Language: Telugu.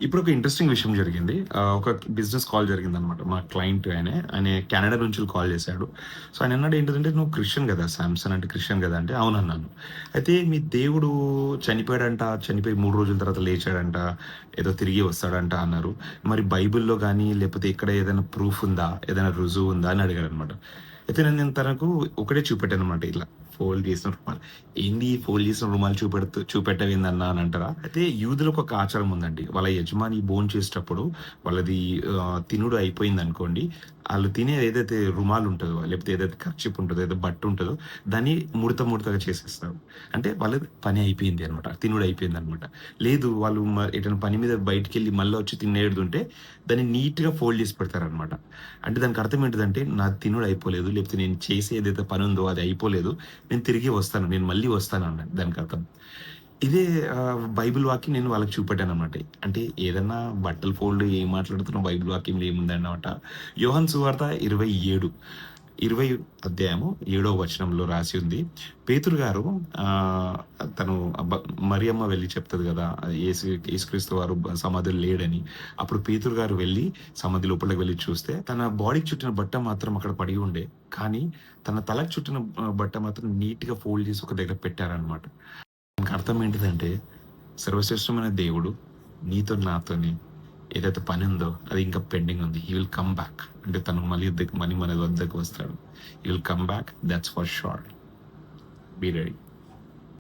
ఇప్పుడు ఒక ఇంట్రెస్టింగ్ విషయం జరిగింది. ఒక బిజినెస్ కాల్ జరిగిందనమాట. మా క్లయింట్ ఆయన కెనడా నుంచి కాల్ చేశాడు. సో, ఆయన అన్నాడు ఏంటిదంటే, "నువ్వు క్రిస్టియన్ గదా! సామ్‌సన్ అంటే క్రిస్టియన్ గదా!" అంటే, "అవునన్నాను." అయితే మీ దేవుడు చనిపోయాడంట, చనిపోయి 3 రోజుల తర్వాత లేచాడంట, ఏదో తిరిగి వస్తాడంట అన్నారు. మరి బైబిల్‌లో గాని, లేకపోతే ఎక్కడ ఏదైనా ప్రూఫ్ ఉందా? ఏదైనా రుజువు ఉందా? అని అడిగాడనమాట. అయితే నేను తనకు ఒకటే చూపెట్టాననమాట ఇలా ఫోల్డ్ చేసిన రుమాలు. "ఏంది ఫోల్డ్ చేసిన రుమాలు చూపెట్టవేందన్నా" అని అంటారా? అయితే యూదులకు ఒక ఆచారం ఉందండి. వాళ్ళ యజమాని భోంచేసేటప్పుడు వాళ్ళది తినుడు అయిపోయిందనుకోండి, ఆళ్ళు తినేది ఏదైతే రుమాలు ఉంటదో, లేకపోతే ఏదైతే కర్చీఫ్ ఉంటదో, ఏదో బట్ట ఉంటదో, దాన్ని ముడతగా చేసేస్తారు. అంటే వాళ్ళది పని అయిపోయింది అనమాట. తినుడు అయిపోయిందనమాట. లేదు వాళ్ళు ఎటైనా పని మీద బయటికెళ్ళి మళ్ళా వచ్చి తినేదుంటే దాన్ని నీట్‌గా ఫోల్డ్ చేసి పెడతారనమాట. అంటే దానికి అర్థం ఏంటిదంటే, నాది తినుడు అయిపోలేదు. లేకపోతే నేను చేసే ఏదైతే పనుందో అది అయిపోలేదు. నేను తిరిగి వస్తాను. నేను మళ్ళీ వస్తానన్నది దానికర్థం. ఇదే బైబిల్ వాక్యం నేను వాళ్ళకి చూపెట్టాననమాట. అంటే ఏదన్నా బట్టలు ఫోల్డ్ ఏం మాట్లాడుతున్నావు బైబిల్ వాక్యంలో ఏముందన్నమాట. యోహాను సువార్త 27, 20 అధ్యాయము 7వ వచనంలో రాసి ఉంది. పేతురు గారు ఆహ్, తను మరియమ్మ వెళ్లి చెప్తది గదా! యేసుక్రీస్తు వారు సమాధిలో లేడని. అప్పుడు పేతురు గారు వెళ్లి సమాధి లోపలికి వెళ్లి చూస్తే తన బాడీకి చుట్టిన బట్ట మాత్రం అక్కడ పడి ఉండే. కానీ తన తలకు చుట్టిన బట్ట మాత్రం నీట్‌గా ఫోల్డ్ చేసి ఒక దగ్గర పెట్టారనమాట. దానికి అర్థం ఏంటిదంటే, సర్వశ్రేష్టమైన దేవుడు నీతో నాతోని ఏదైతే పనుందో అది ఇంకా పెండింగ్ ఉంది. He will come back. అంటే తను మళ్ళీ మన వద్దకు వస్తాడు. He will come back. Thoughts for sure. Be ready.